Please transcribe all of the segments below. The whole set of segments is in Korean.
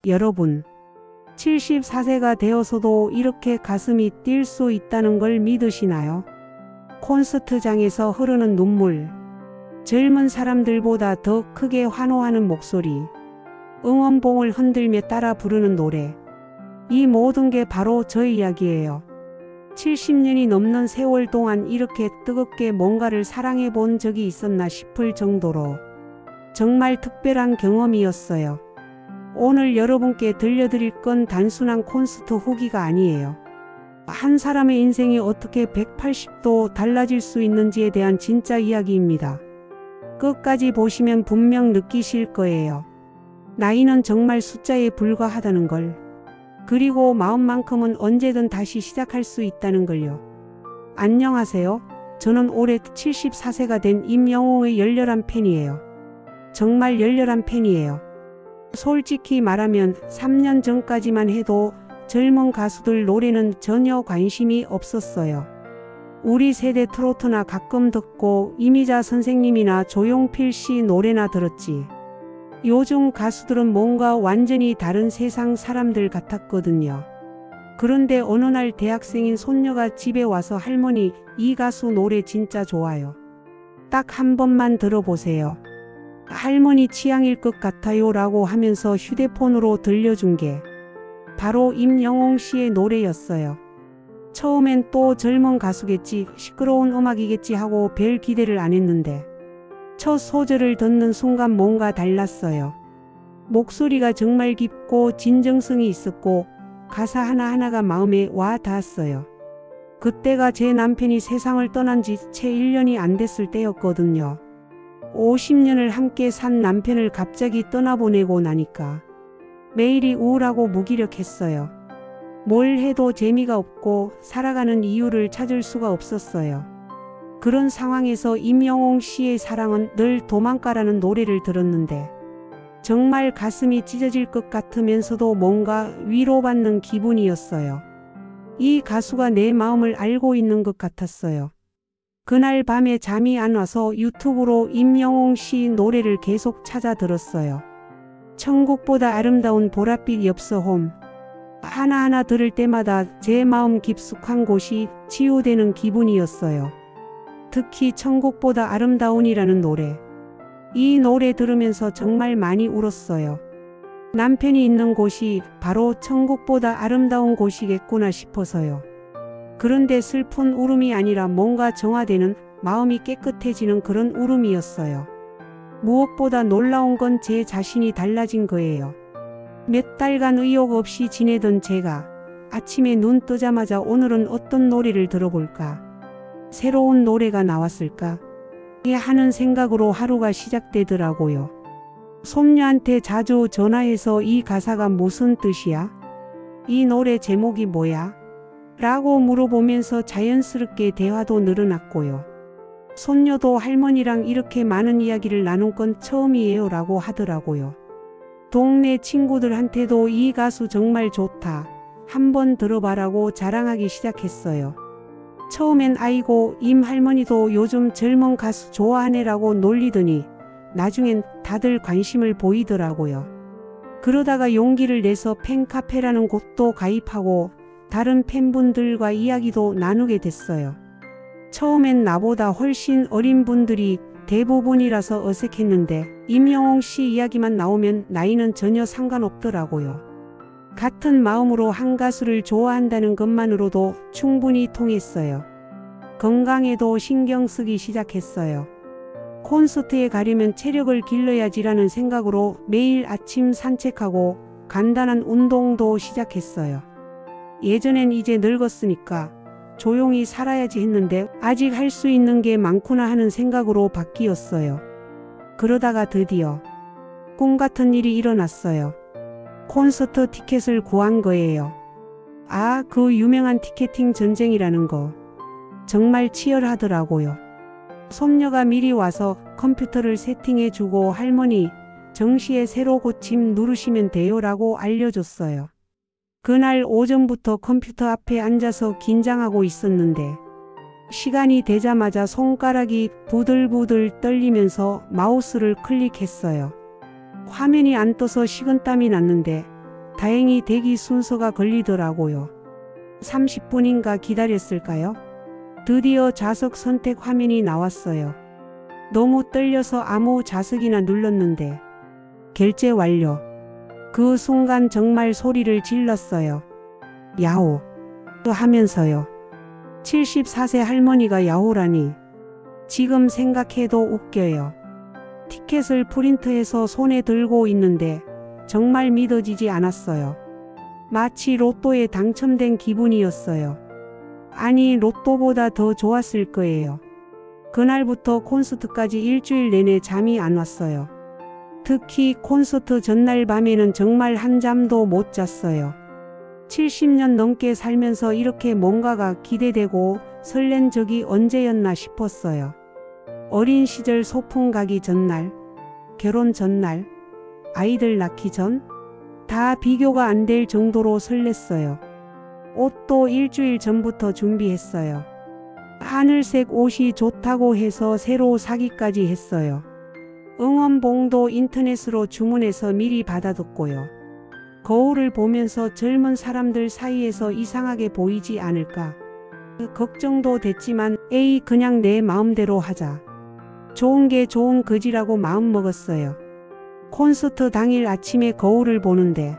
여러분, 74세가 되어서도 이렇게 가슴이 뛸 수 있다는 걸 믿으시나요? 콘서트장에서 흐르는 눈물, 젊은 사람들보다 더 크게 환호하는 목소리, 응원봉을 흔들며 따라 부르는 노래, 이 모든 게 바로 저의 이야기예요. 70년이 넘는 세월 동안 이렇게 뜨겁게 뭔가를 사랑해 본 적이 있었나 싶을 정도로 정말 특별한 경험이었어요. 오늘 여러분께 들려드릴 건 단순한 콘서트 후기가 아니에요. 한 사람의 인생이 어떻게 180도 달라질 수 있는지에 대한 진짜 이야기입니다. 끝까지 보시면 분명 느끼실 거예요. 나이는 정말 숫자에 불과하다는 걸. 그리고 마음만큼은 언제든 다시 시작할 수 있다는 걸요. 안녕하세요. 저는 올해 74세가 된 임영웅의 열렬한 팬이에요. 정말 열렬한 팬이에요. 솔직히 말하면 3년 전까지만 해도 젊은 가수들 노래는 전혀 관심이 없었어요. 우리 세대 트로트나 가끔 듣고 이미자 선생님이나 조용필 씨 노래나 들었지. 요즘 가수들은 뭔가 완전히 다른 세상 사람들 같았거든요. 그런데 어느 날 대학생인 손녀가 집에 와서 할머니, 이 가수 노래 진짜 좋아요. 딱 한 번만 들어보세요. 할머니 취향일 것 같아요 라고 하면서 휴대폰으로 들려준 게 바로 임영웅 씨의 노래였어요. 처음엔 또 젊은 가수겠지, 시끄러운 음악이겠지 하고 별 기대를 안 했는데 첫 소절을 듣는 순간 뭔가 달랐어요. 목소리가 정말 깊고 진정성이 있었고 가사 하나하나가 마음에 와 닿았어요. 그때가 제 남편이 세상을 떠난 지 채 1년이 안 됐을 때였거든요. 50년을 함께 산 남편을 갑자기 떠나보내고 나니까 매일이 우울하고 무기력했어요. 뭘 해도 재미가 없고 살아가는 이유를 찾을 수가 없었어요. 그런 상황에서 임영웅 씨의 사랑은 늘 도망가라는 노래를 들었는데 정말 가슴이 찢어질 것 같으면서도 뭔가 위로받는 기분이었어요. 이 가수가 내 마음을 알고 있는 것 같았어요. 그날 밤에 잠이 안 와서 유튜브로 임영웅 씨 노래를 계속 찾아 들었어요. 천국보다 아름다운 보랏빛 엽서홈. 하나하나 들을 때마다 제 마음 깊숙한 곳이 치유되는 기분이었어요. 특히 천국보다 아름다운이라는 노래. 이 노래 들으면서 정말 많이 울었어요. 남편이 있는 곳이 바로 천국보다 아름다운 곳이겠구나 싶어서요. 그런데 슬픈 울음이 아니라 뭔가 정화되는, 마음이 깨끗해지는 그런 울음이었어요. 무엇보다 놀라운 건 제 자신이 달라진 거예요. 몇 달간 의욕 없이 지내던 제가 아침에 눈 뜨자마자 오늘은 어떤 노래를 들어볼까? 새로운 노래가 나왔을까? 하는 생각으로 하루가 시작되더라고요. 손녀한테 자주 전화해서 이 가사가 무슨 뜻이야? 이 노래 제목이 뭐야? 라고 물어보면서 자연스럽게 대화도 늘어났고요. 손녀도 할머니랑 이렇게 많은 이야기를 나눈 건 처음이에요 라고 하더라고요. 동네 친구들한테도 이 가수 정말 좋다, 한번 들어봐라고 자랑하기 시작했어요. 처음엔 아이고 임 할머니도 요즘 젊은 가수 좋아하네라고 놀리더니 나중엔 다들 관심을 보이더라고요. 그러다가 용기를 내서 팬카페라는 곳도 가입하고 다른 팬분들과 이야기도 나누게 됐어요. 처음엔 나보다 훨씬 어린 분들이 대부분이라서 어색했는데 임영웅 씨 이야기만 나오면 나이는 전혀 상관없더라고요. 같은 마음으로 한 가수를 좋아한다는 것만으로도 충분히 통했어요. 건강에도 신경 쓰기 시작했어요. 콘서트에 가려면 체력을 길러야지라는 생각으로 매일 아침 산책하고 간단한 운동도 시작했어요. 예전엔 이제 늙었으니까 조용히 살아야지 했는데 아직 할 수 있는 게 많구나 하는 생각으로 바뀌었어요. 그러다가 드디어 꿈 같은 일이 일어났어요. 콘서트 티켓을 구한 거예요. 아, 그 유명한 티켓팅 전쟁이라는 거. 정말 치열하더라고요. 손녀가 미리 와서 컴퓨터를 세팅해주고 할머니, 정시에 새로 고침 누르시면 돼요 라고 알려줬어요. 그날 오전부터 컴퓨터 앞에 앉아서 긴장하고 있었는데 시간이 되자마자 손가락이 부들부들 떨리면서 마우스를 클릭했어요. 화면이 안 떠서 식은땀이 났는데 다행히 대기 순서가 걸리더라고요. 30분인가 기다렸을까요? 드디어 좌석 선택 화면이 나왔어요. 너무 떨려서 아무 좌석이나 눌렀는데 결제 완료. 그 순간 정말 소리를 질렀어요. 야호 하면서요. 74세 할머니가 야호라니. 지금 생각해도 웃겨요. 티켓을 프린트해서 손에 들고 있는데 정말 믿어지지 않았어요. 마치 로또에 당첨된 기분이었어요. 아니, 로또보다 더 좋았을 거예요. 그날부터 콘서트까지 일주일 내내 잠이 안 왔어요. 특히 콘서트 전날 밤에는 정말 한잠도 못 잤어요. 70년 넘게 살면서 이렇게 뭔가가 기대되고 설렌 적이 언제였나 싶었어요. 어린 시절 소풍 가기 전날, 결혼 전날, 아이들 낳기 전, 다 비교가 안 될 정도로 설렜어요. 옷도 일주일 전부터 준비했어요. 하늘색 옷이 좋다고 해서 새로 사기까지 했어요. 응원봉도 인터넷으로 주문해서 미리 받아뒀고요. 거울을 보면서 젊은 사람들 사이에서 이상하게 보이지 않을까. 걱정도 됐지만 에이 그냥 내 마음대로 하자. 좋은 게 좋은 거지라고 마음먹었어요. 콘서트 당일 아침에 거울을 보는데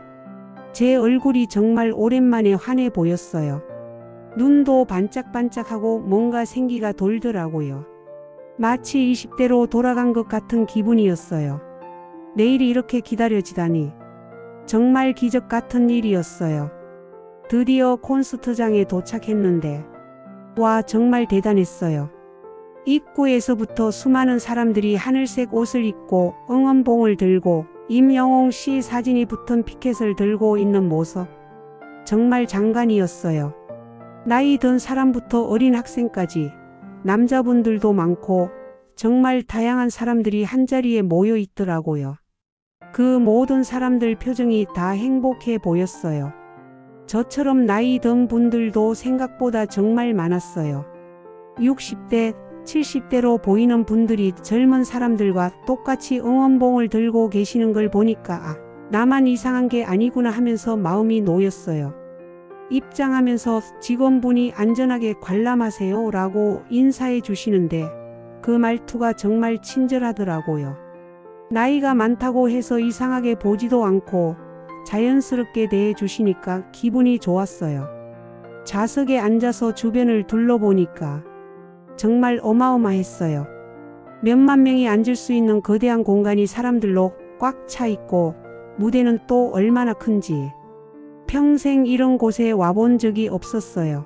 제 얼굴이 정말 오랜만에 환해 보였어요. 눈도 반짝반짝하고 뭔가 생기가 돌더라고요. 마치 20대로 돌아간 것 같은 기분이었어요. 내일이 이렇게 기다려지다니. 정말 기적 같은 일이었어요. 드디어 콘서트장에 도착했는데 와 정말 대단했어요. 입구에서부터 수많은 사람들이 하늘색 옷을 입고 응원봉을 들고 임영웅 씨 사진이 붙은 피켓을 들고 있는 모습. 정말 장관이었어요. 나이 든 사람부터 어린 학생까지 남자분들도 많고 정말 다양한 사람들이 한자리에 모여 있더라고요. 그 모든 사람들 표정이 다 행복해 보였어요. 저처럼 나이 든 분들도 생각보다 정말 많았어요. 60대, 70대로 보이는 분들이 젊은 사람들과 똑같이 응원봉을 들고 계시는 걸 보니까 아, 나만 이상한 게 아니구나 하면서 마음이 놓였어요. 입장하면서 직원분이 안전하게 관람하세요 라고 인사해 주시는데 그 말투가 정말 친절하더라고요. 나이가 많다고 해서 이상하게 보지도 않고 자연스럽게 대해 주시니까 기분이 좋았어요. 좌석에 앉아서 주변을 둘러보니까 정말 어마어마했어요. 몇만 명이 앉을 수 있는 거대한 공간이 사람들로 꽉 차 있고 무대는 또 얼마나 큰지. 평생 이런 곳에 와본 적이 없었어요.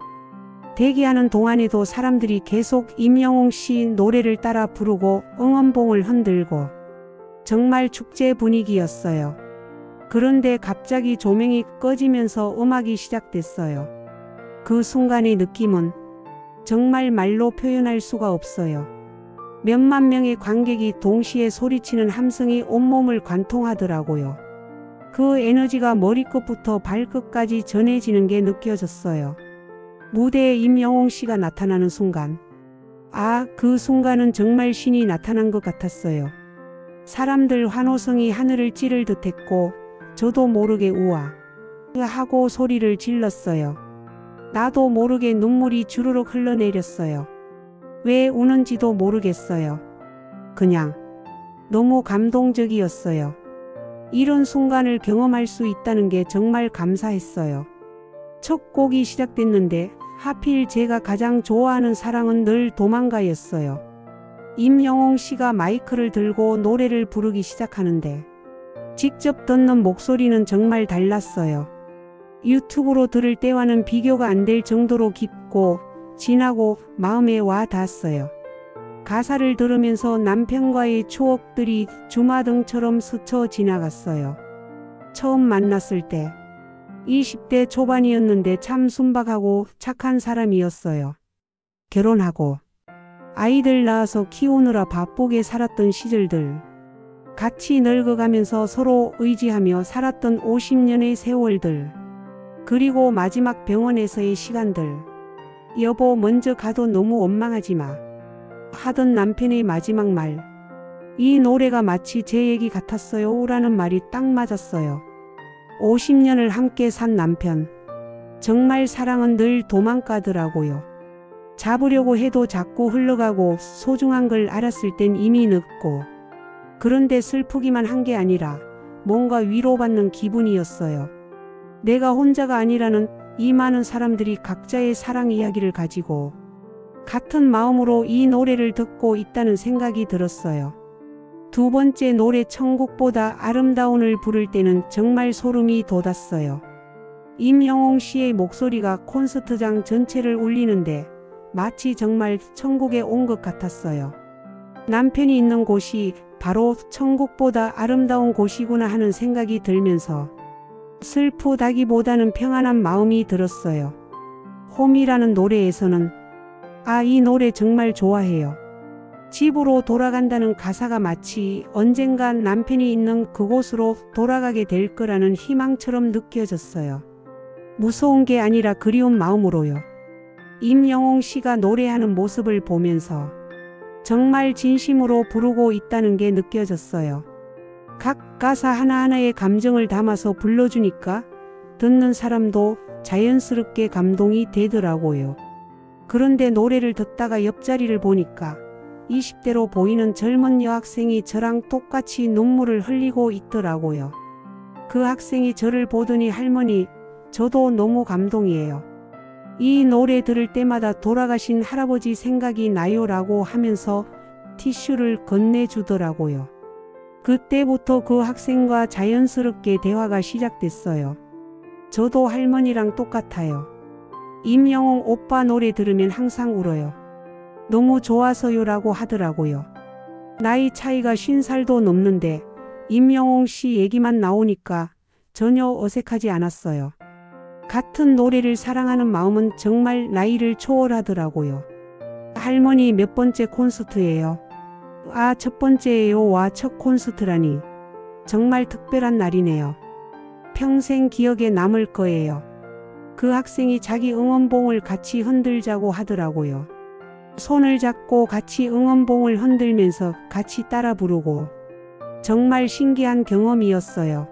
대기하는 동안에도 사람들이 계속 임영웅 씨 노래를 따라 부르고 응원봉을 흔들고 정말 축제 분위기였어요. 그런데 갑자기 조명이 꺼지면서 음악이 시작됐어요. 그 순간의 느낌은 정말 말로 표현할 수가 없어요. 몇만 명의 관객이 동시에 소리치는 함성이 온몸을 관통하더라고요. 그 에너지가 머리끝부터 발끝까지 전해지는 게 느껴졌어요. 무대에 임영웅 씨가 나타나는 순간, 아, 그 순간은 정말 신이 나타난 것 같았어요. 사람들 환호성이 하늘을 찌를 듯했고 저도 모르게 우와 하고 소리를 질렀어요. 나도 모르게 눈물이 주르륵 흘러내렸어요. 왜 우는지도 모르겠어요. 그냥 너무 감동적이었어요. 이런 순간을 경험할 수 있다는 게 정말 감사했어요. 첫 곡이 시작됐는데 하필 제가 가장 좋아하는 사랑은 늘 도망가였어요. 임영웅 씨가 마이크를 들고 노래를 부르기 시작하는데 직접 듣는 목소리는 정말 달랐어요. 유튜브로 들을 때와는 비교가 안 될 정도로 깊고 진하고 마음에 와 닿았어요. 가사를 들으면서 남편과의 추억들이 주마등처럼 스쳐 지나갔어요. 처음 만났을 때 20대 초반이었는데 참 순박하고 착한 사람이었어요. 결혼하고 아이들 낳아서 키우느라 바쁘게 살았던 시절들, 같이 늙어가면서 서로 의지하며 살았던 50년의 세월들, 그리고 마지막 병원에서의 시간들. 여보 먼저 가도 너무 원망하지 마. 하던 남편의 마지막 말. 이 노래가 마치 제 얘기 같았어요 라는 말이 딱 맞았어요. 50년을 함께 산 남편. 정말 사랑은 늘 도망가더라고요. 잡으려고 해도 자꾸 흘러가고 소중한 걸 알았을 땐 이미 늦고. 그런데 슬프기만 한 게 아니라 뭔가 위로받는 기분이었어요. 내가 혼자가 아니라는 이 많은 사람들이 각자의 사랑 이야기를 가지고 같은 마음으로 이 노래를 듣고 있다는 생각이 들었어요. 두 번째 노래 천국보다 아름다운을 부를 때는 정말 소름이 돋았어요. 임영웅 씨의 목소리가 콘서트장 전체를 울리는데 마치 정말 천국에 온 것 같았어요. 남편이 있는 곳이 바로 천국보다 아름다운 곳이구나 하는 생각이 들면서 슬프다기보다는 평안한 마음이 들었어요. 홈이라는 노래에서는 이 노래 정말 좋아해요. 집으로 돌아간다는 가사가 마치 언젠간 남편이 있는 그곳으로 돌아가게 될 거라는 희망처럼 느껴졌어요. 무서운 게 아니라 그리운 마음으로요. 임영웅 씨가 노래하는 모습을 보면서 정말 진심으로 부르고 있다는 게 느껴졌어요. 각 가사 하나하나의 감정을 담아서 불러주니까 듣는 사람도 자연스럽게 감동이 되더라고요. 그런데 노래를 듣다가 옆자리를 보니까 20대로 보이는 젊은 여학생이 저랑 똑같이 눈물을 흘리고 있더라고요. 그 학생이 저를 보더니 할머니, 저도 너무 감동이에요. 이 노래 들을 때마다 돌아가신 할아버지 생각이 나요 라고 하면서 티슈를 건네주더라고요. 그때부터 그 학생과 자연스럽게 대화가 시작됐어요. 저도 할머니랑 똑같아요. 임영웅 오빠 노래 들으면 항상 울어요. 너무 좋아서요 라고 하더라고요. 나이 차이가 50살도 넘는데 임영웅 씨 얘기만 나오니까 전혀 어색하지 않았어요. 같은 노래를 사랑하는 마음은 정말 나이를 초월하더라고요. 할머니 몇 번째 콘서트예요? 첫 번째예요. 와, 첫 콘서트라니. 정말 특별한 날이네요. 평생 기억에 남을 거예요. 그 학생이 자기 응원봉을 같이 흔들자고 하더라고요. 손을 잡고 같이 응원봉을 흔들면서 같이 따라 부르고 정말 신기한 경험이었어요.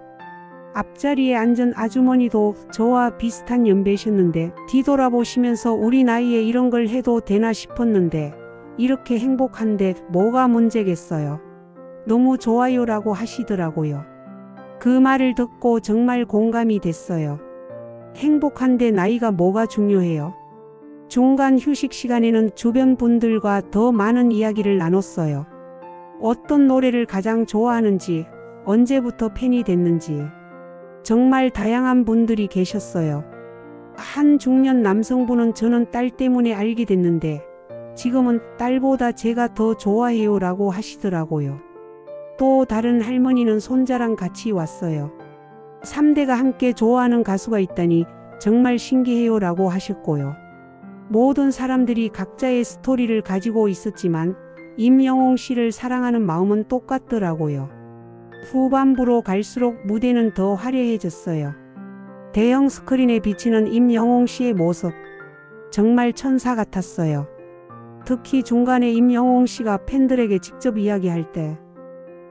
앞자리에 앉은 아주머니도 저와 비슷한 연배셨는데 뒤돌아보시면서 우리 나이에 이런 걸 해도 되나 싶었는데 이렇게 행복한데 뭐가 문제겠어요. 너무 좋아요 라고 하시더라고요. 그 말을 듣고 정말 공감이 됐어요. 행복한데 나이가 뭐가 중요해요? 중간 휴식 시간에는 주변 분들과 더 많은 이야기를 나눴어요. 어떤 노래를 가장 좋아하는지, 언제부터 팬이 됐는지. 정말 다양한 분들이 계셨어요. 한 중년 남성분은 저는 딸 때문에 알게 됐는데 지금은 딸보다 제가 더 좋아해요 라고 하시더라고요. 또 다른 할머니는 손자랑 같이 왔어요. 3대가 함께 좋아하는 가수가 있다니 정말 신기해요 라고 하셨고요. 모든 사람들이 각자의 스토리를 가지고 있었지만 임영웅 씨를 사랑하는 마음은 똑같더라고요. 후반부로 갈수록 무대는 더 화려해졌어요. 대형 스크린에 비치는 임영웅 씨의 모습, 정말 천사 같았어요. 특히 중간에 임영웅 씨가 팬들에게 직접 이야기할 때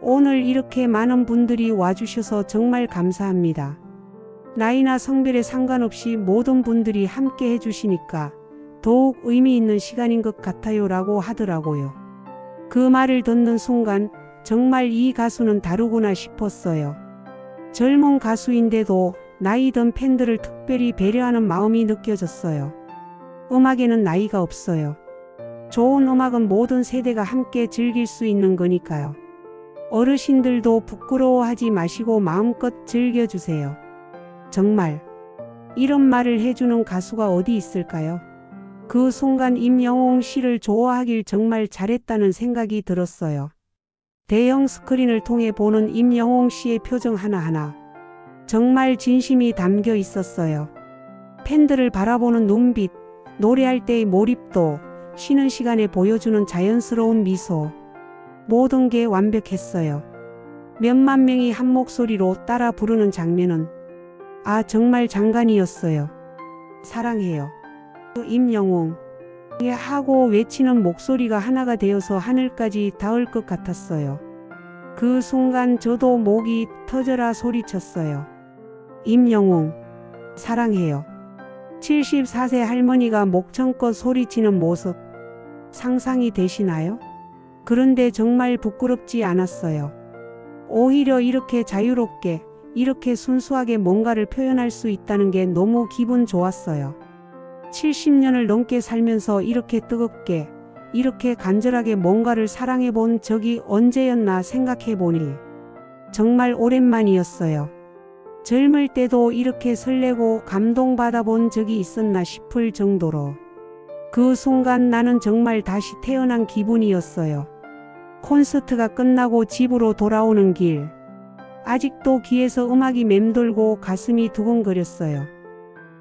오늘 이렇게 많은 분들이 와주셔서 정말 감사합니다. 나이나 성별에 상관없이 모든 분들이 함께 해주시니까 더욱 의미 있는 시간인 것 같아요 라고 하더라고요. 그 말을 듣는 순간 정말 이 가수는 다르구나 싶었어요. 젊은 가수인데도 나이 든 팬들을 특별히 배려하는 마음이 느껴졌어요. 음악에는 나이가 없어요. 좋은 음악은 모든 세대가 함께 즐길 수 있는 거니까요. 어르신들도 부끄러워하지 마시고 마음껏 즐겨주세요. 정말 이런 말을 해주는 가수가 어디 있을까요? 그 순간 임영웅 씨를 좋아하길 정말 잘했다는 생각이 들었어요. 대형 스크린을 통해 보는 임영웅 씨의 표정 하나하나 정말 진심이 담겨 있었어요. 팬들을 바라보는 눈빛, 노래할 때의 몰입도, 쉬는 시간에 보여주는 자연스러운 미소, 모든 게 완벽했어요. 몇만 명이 한 목소리로 따라 부르는 장면은 정말 장관이었어요. 사랑해요. 임영웅 하고 외치는 목소리가 하나가 되어서 하늘까지 닿을 것 같았어요. 그 순간 저도 목이 터져라 소리쳤어요. 임영웅, 사랑해요. 74세 할머니가 목청껏 소리치는 모습 상상이 되시나요? 그런데 정말 부끄럽지 않았어요. 오히려 이렇게 자유롭게, 이렇게 순수하게 뭔가를 표현할 수 있다는 게 너무 기분 좋았어요. 70년을 넘게 살면서 이렇게 뜨겁게, 이렇게 간절하게 뭔가를 사랑해 본 적이 언제였나 생각해 보니 정말 오랜만이었어요. 젊을 때도 이렇게 설레고 감동받아 본 적이 있었나 싶을 정도로 그 순간 나는 정말 다시 태어난 기분이었어요. 콘서트가 끝나고 집으로 돌아오는 길, 아직도 귀에서 음악이 맴돌고 가슴이 두근거렸어요.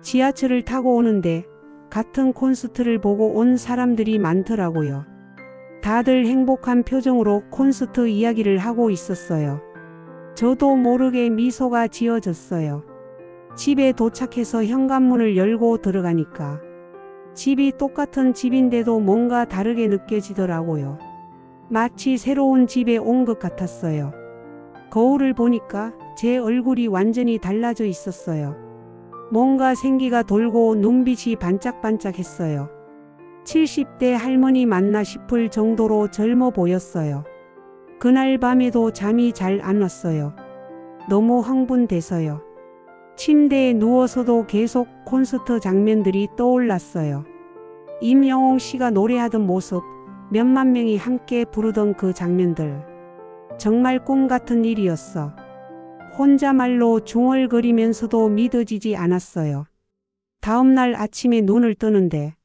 지하철을 타고 오는데 같은 콘서트를 보고 온 사람들이 많더라고요. 다들 행복한 표정으로 콘서트 이야기를 하고 있었어요. 저도 모르게 미소가 지어졌어요. 집에 도착해서 현관문을 열고 들어가니까 집이 똑같은 집인데도 뭔가 다르게 느껴지더라고요. 마치 새로운 집에 온 것 같았어요. 거울을 보니까 제 얼굴이 완전히 달라져 있었어요. 뭔가 생기가 돌고 눈빛이 반짝반짝했어요. 70대 할머니 맞나 싶을 정도로 젊어 보였어요. 그날 밤에도 잠이 잘 안 왔어요. 너무 흥분돼서요. 침대에 누워서도 계속 콘서트 장면들이 떠올랐어요. 임영웅 씨가 노래하던 모습, 몇만 명이 함께 부르던 그 장면들. 정말 꿈 같은 일이었어. 혼자말로 중얼거리면서도 믿어지지 않았어요. 다음날 아침에 눈을 뜨는데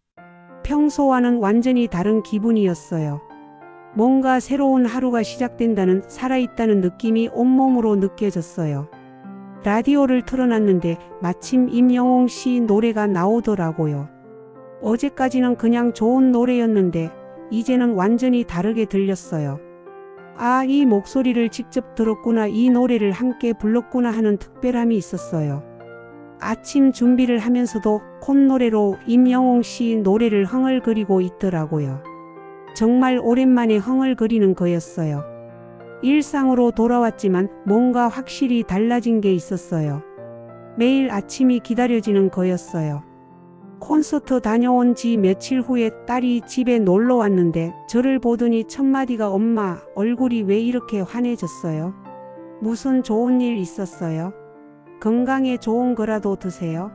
평소와는 완전히 다른 기분이었어요. 뭔가 새로운 하루가 시작된다는, 살아있다는 느낌이 온몸으로 느껴졌어요. 라디오를 틀어놨는데 마침 임영웅 씨 노래가 나오더라고요. 어제까지는 그냥 좋은 노래였는데 이제는 완전히 다르게 들렸어요. 아, 이 목소리를 직접 들었구나, 이 노래를 함께 불렀구나 하는 특별함이 있었어요. 아침 준비를 하면서도 콧노래로 임영웅 씨 노래를 흥얼거리고 있더라고요. 정말 오랜만에 흥얼거리는 거였어요. 일상으로 돌아왔지만 뭔가 확실히 달라진 게 있었어요. 매일 아침이 기다려지는 거였어요. 콘서트 다녀온 지 며칠 후에 딸이 집에 놀러 왔는데 저를 보더니 첫마디가 엄마, 얼굴이 왜 이렇게 환해졌어요? 무슨 좋은 일 있었어요? 건강에 좋은 거라도 드세요?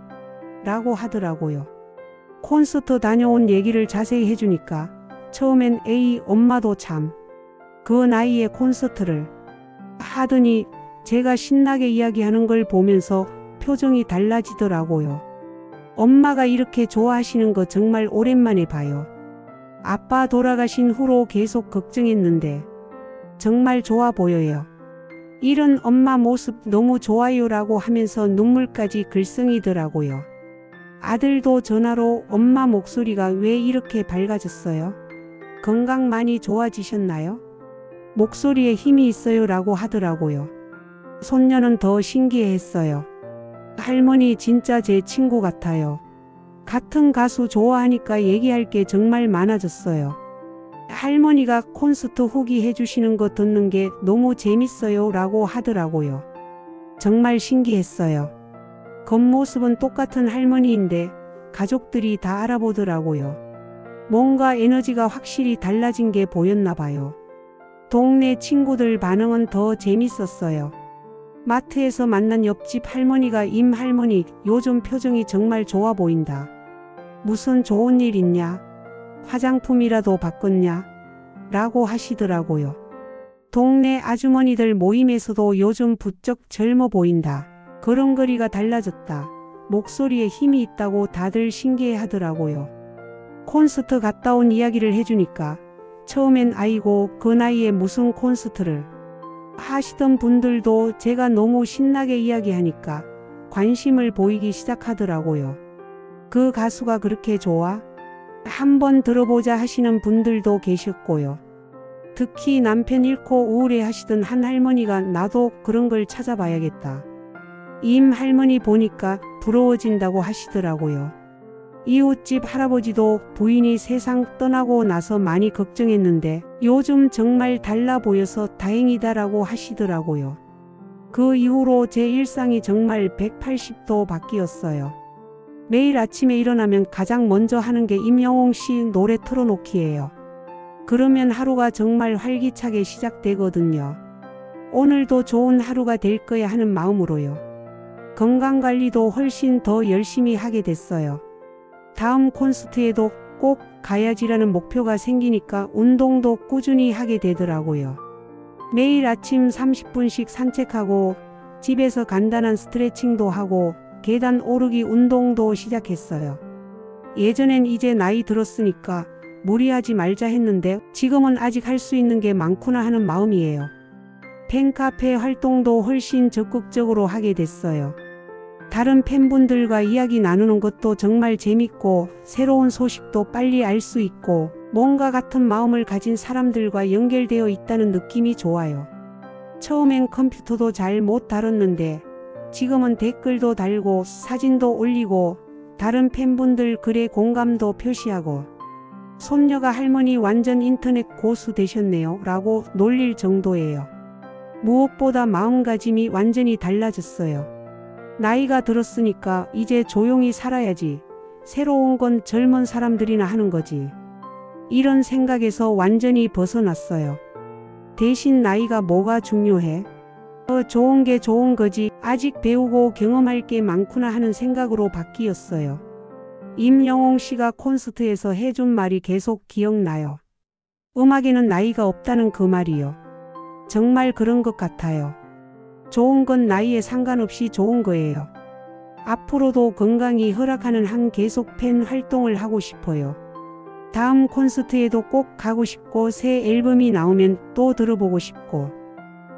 라고 하더라고요. 콘서트 다녀온 얘기를 자세히 해주니까 처음엔 에이, 엄마도 참 그 나이에 콘서트를 하더니 제가 신나게 이야기하는 걸 보면서 표정이 달라지더라고요. 엄마가 이렇게 좋아하시는 거 정말 오랜만에 봐요. 아빠 돌아가신 후로 계속 걱정했는데 정말 좋아 보여요. 이런 엄마 모습 너무 좋아요라고 하면서 눈물까지 글썽이더라고요. 아들도 전화로 엄마 목소리가 왜 이렇게 밝아졌어요? 건강 많이 좋아지셨나요? 목소리에 힘이 있어요 라고 하더라고요. 손녀는 더 신기해했어요. 할머니 진짜 제 친구 같아요. 같은 가수 좋아하니까 얘기할 게 정말 많아졌어요. 할머니가 콘서트 후기 해주시는 거 듣는 게 너무 재밌어요 라고 하더라고요. 정말 신기했어요. 겉모습은 똑같은 할머니인데 가족들이 다 알아보더라고요. 뭔가 에너지가 확실히 달라진 게 보였나 봐요. 동네 친구들 반응은 더 재밌었어요. 마트에서 만난 옆집 할머니가 임 할머니, 요즘 표정이 정말 좋아 보인다. 무슨 좋은 일 있냐? 화장품이라도 바꿨냐? 라고 하시더라고요. 동네 아주머니들 모임에서도 요즘 부쩍 젊어 보인다. 걸음걸이가 달라졌다. 목소리에 힘이 있다고 다들 신기해 하더라고요. 콘서트 갔다 온 이야기를 해주니까 처음엔 아이고 그 나이에 무슨 콘서트를 하시던 분들도 제가 너무 신나게 이야기하니까 관심을 보이기 시작하더라고요. 그 가수가 그렇게 좋아? 한번 들어보자 하시는 분들도 계셨고요. 특히 남편 잃고 우울해 하시던 한 할머니가 나도 그런 걸 찾아봐야겠다. 임 할머니 보니까 부러워진다고 하시더라고요. 이웃집 할아버지도 부인이 세상 떠나고 나서 많이 걱정했는데 요즘 정말 달라 보여서 다행이다라고 하시더라고요. 그 이후로 제 일상이 정말 180도 바뀌었어요. 매일 아침에 일어나면 가장 먼저 하는 게 임영웅 씨 노래 틀어놓기예요. 그러면 하루가 정말 활기차게 시작되거든요. 오늘도 좋은 하루가 될 거야 하는 마음으로요. 건강관리도 훨씬 더 열심히 하게 됐어요. 다음 콘서트에도 꼭 가야지라는 목표가 생기니까 운동도 꾸준히 하게 되더라고요. 매일 아침 30분씩 산책하고 집에서 간단한 스트레칭도 하고 계단 오르기 운동도 시작했어요. 예전엔 이제 나이 들었으니까 무리하지 말자 했는데 지금은 아직 할 수 있는 게 많구나 하는 마음이에요. 팬카페 활동도 훨씬 적극적으로 하게 됐어요. 다른 팬분들과 이야기 나누는 것도 정말 재밌고 새로운 소식도 빨리 알 수 있고 뭔가 같은 마음을 가진 사람들과 연결되어 있다는 느낌이 좋아요. 처음엔 컴퓨터도 잘 못 다뤘는데 지금은 댓글도 달고 사진도 올리고 다른 팬분들 글에 공감도 표시하고 손녀가 할머니 완전 인터넷 고수 되셨네요 라고 놀릴 정도예요. 무엇보다 마음가짐이 완전히 달라졌어요. 나이가 들었으니까 이제 조용히 살아야지. 새로운 건 젊은 사람들이나 하는 거지. 이런 생각에서 완전히 벗어났어요. 대신 나이가 뭐가 중요해? 좋은 게 좋은 거지. 아직 배우고 경험할 게 많구나 하는 생각으로 바뀌었어요. 임영웅 씨가 콘서트에서 해준 말이 계속 기억나요. 음악에는 나이가 없다는 그 말이요. 정말 그런 것 같아요. 좋은 건 나이에 상관없이 좋은 거예요. 앞으로도 건강이 허락하는 한 계속 팬 활동을 하고 싶어요. 다음 콘서트에도 꼭 가고 싶고 새 앨범이 나오면 또 들어보고 싶고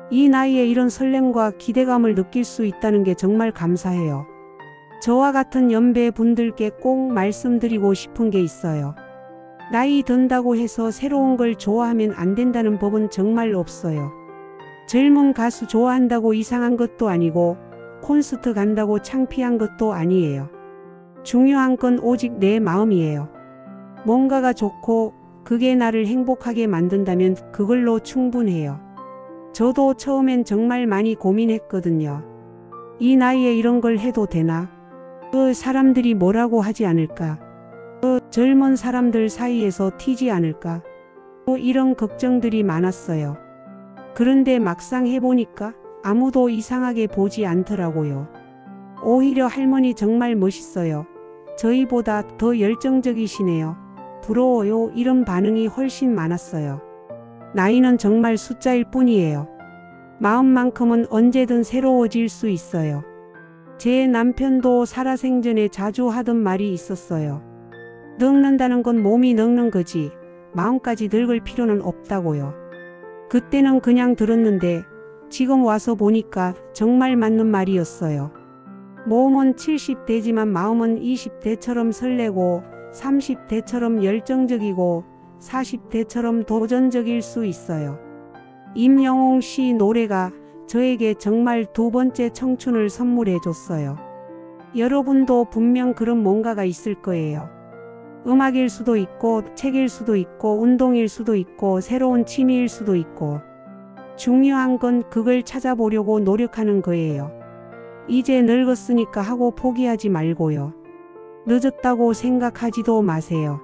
이 나이에 이런 설렘과 기대감을 느낄 수 있다는 게 정말 감사해요. 저와 같은 연배 분들께 꼭 말씀드리고 싶은 게 있어요. 나이 든다고 해서 새로운 걸 좋아하면 안 된다는 법은 정말 없어요. 젊은 가수 좋아한다고 이상한 것도 아니고 콘서트 간다고 창피한 것도 아니에요. 중요한 건 오직 내 마음이에요. 뭔가가 좋고 그게 나를 행복하게 만든다면 그걸로 충분해요. 저도 처음엔 정말 많이 고민했거든요. 이 나이에 이런 걸 해도 되나? 사람들이 뭐라고 하지 않을까? 젊은 사람들 사이에서 튀지 않을까? 이런 걱정들이 많았어요. 그런데 막상 해보니까 아무도 이상하게 보지 않더라고요. 오히려 할머니 정말 멋있어요. 저희보다 더 열정적이시네요. 부러워요. 이런 반응이 훨씬 많았어요. 나이는 정말 숫자일 뿐이에요. 마음만큼은 언제든 새로워질 수 있어요. 제 남편도 살아생전에 자주 하던 말이 있었어요. 늙는다는 건 몸이 늙는 거지 마음까지 늙을 필요는 없다고요. 그때는 그냥 들었는데 지금 와서 보니까 정말 맞는 말이었어요. 몸은 70대지만 마음은 20대처럼 설레고 30대처럼 열정적이고 40대처럼 도전적일 수 있어요. 임영웅 씨 노래가 저에게 정말 두 번째 청춘을 선물해 줬어요. 여러분도 분명 그런 뭔가가 있을 거예요. 음악일 수도 있고 책일 수도 있고 운동일 수도 있고 새로운 취미일 수도 있고 중요한 건 그걸 찾아보려고 노력하는 거예요. 이제 늙었으니까 하고 포기하지 말고요. 늦었다고 생각하지도 마세요.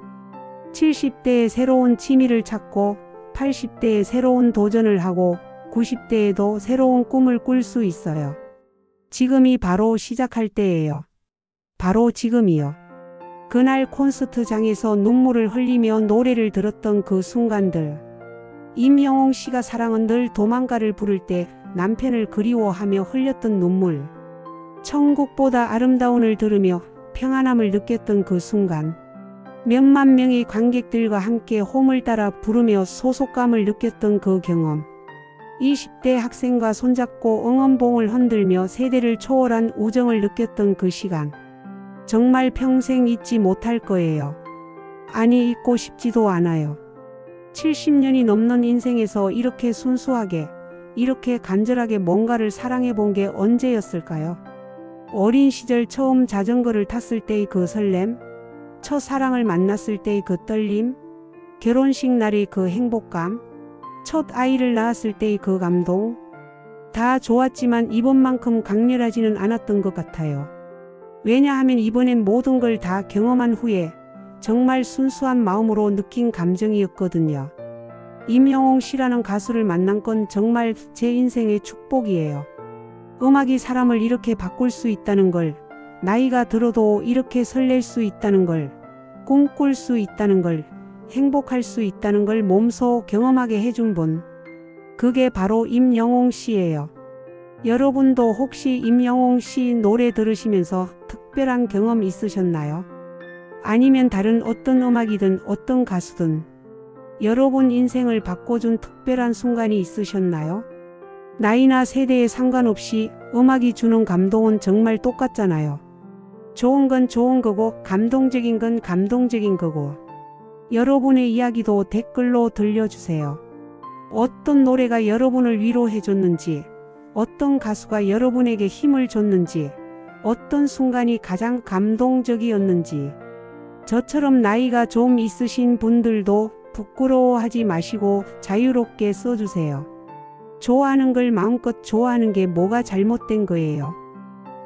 70대에 새로운 취미를 찾고 80대에 새로운 도전을 하고 90대에도 새로운 꿈을 꿀 수 있어요. 지금이 바로 시작할 때예요. 바로 지금이요. 그날 콘서트장에서 눈물을 흘리며 노래를 들었던 그 순간들. 임영웅 씨가 사랑은 늘 도망가를 부를 때 남편을 그리워하며 흘렸던 눈물. 천국보다 아름다운을 들으며 평안함을 느꼈던 그 순간. 몇만 명의 관객들과 함께 홈을 따라 부르며 소속감을 느꼈던 그 경험. 20대 학생과 손잡고 응원봉을 흔들며 세대를 초월한 우정을 느꼈던 그 시간. 정말 평생 잊지 못할 거예요. 아니, 잊고 싶지도 않아요. 70년이 넘는 인생에서 이렇게 순수하게, 이렇게 간절하게 뭔가를 사랑해 본 게 언제였을까요? 어린 시절 처음 자전거를 탔을 때의 그 설렘, 첫사랑을 만났을 때의 그 떨림, 결혼식 날의 그 행복감, 첫 아이를 낳았을 때의 그 감동, 다 좋았지만 이번만큼 강렬하지는 않았던 것 같아요. 왜냐하면 이번엔 모든 걸 다 경험한 후에 정말 순수한 마음으로 느낀 감정이었거든요. 임영웅 씨라는 가수를 만난 건 정말 제 인생의 축복이에요. 음악이 사람을 이렇게 바꿀 수 있다는 걸, 나이가 들어도 이렇게 설렐 수 있다는 걸, 꿈꿀 수 있다는 걸, 행복할 수 있다는 걸 몸소 경험하게 해준 분. 그게 바로 임영웅 씨예요. 여러분도 혹시 임영웅 씨 노래 들으시면서 특별한 경험 있으셨나요? 아니면 다른 어떤 음악이든 어떤 가수든 여러분 인생을 바꿔준 특별한 순간이 있으셨나요? 나이나 세대에 상관없이 음악이 주는 감동은 정말 똑같잖아요. 좋은 건 좋은 거고 감동적인 건 감동적인 거고. 여러분의 이야기도 댓글로 들려주세요. 어떤 노래가 여러분을 위로해줬는지, 어떤 가수가 여러분에게 힘을 줬는지, 어떤 순간이 가장 감동적이었는지. 저처럼 나이가 좀 있으신 분들도 부끄러워하지 마시고 자유롭게 써주세요. 좋아하는 걸 마음껏 좋아하는 게 뭐가 잘못된 거예요.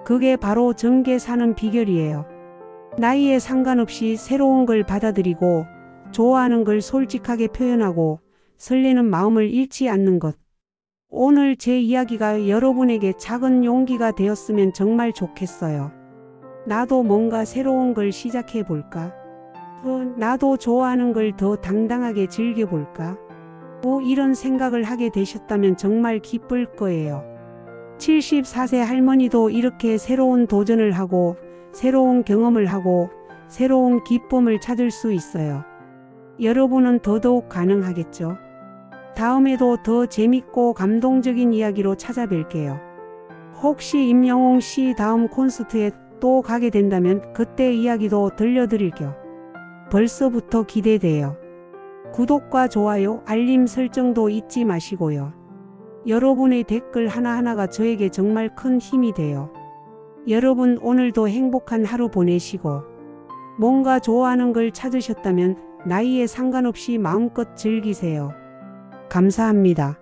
그게 바로 정계 사는 비결이에요. 나이에 상관없이 새로운 걸 받아들이고 좋아하는 걸 솔직하게 표현하고 설레는 마음을 잃지 않는 것. 오늘 제 이야기가 여러분에게 작은 용기가 되었으면 정말 좋겠어요. 나도 뭔가 새로운 걸 시작해 볼까? 나도 좋아하는 걸 더 당당하게 즐겨볼까? 이런 생각을 하게 되셨다면 정말 기쁠 거예요. 74세 할머니도 이렇게 새로운 도전을 하고 새로운 경험을 하고 새로운 기쁨을 찾을 수 있어요. 여러분은 더더욱 가능하겠죠? 다음에도 더 재밌고 감동적인 이야기로 찾아뵐게요. 혹시 임영웅 씨 다음 콘서트에 또 가게 된다면 그때 이야기도 들려드릴게요. 벌써부터 기대돼요. 구독과 좋아요, 알림 설정도 잊지 마시고요. 여러분의 댓글 하나하나가 저에게 정말 큰 힘이 돼요. 여러분 오늘도 행복한 하루 보내시고 뭔가 좋아하는 걸 찾으셨다면 나이에 상관없이 마음껏 즐기세요. 감사합니다.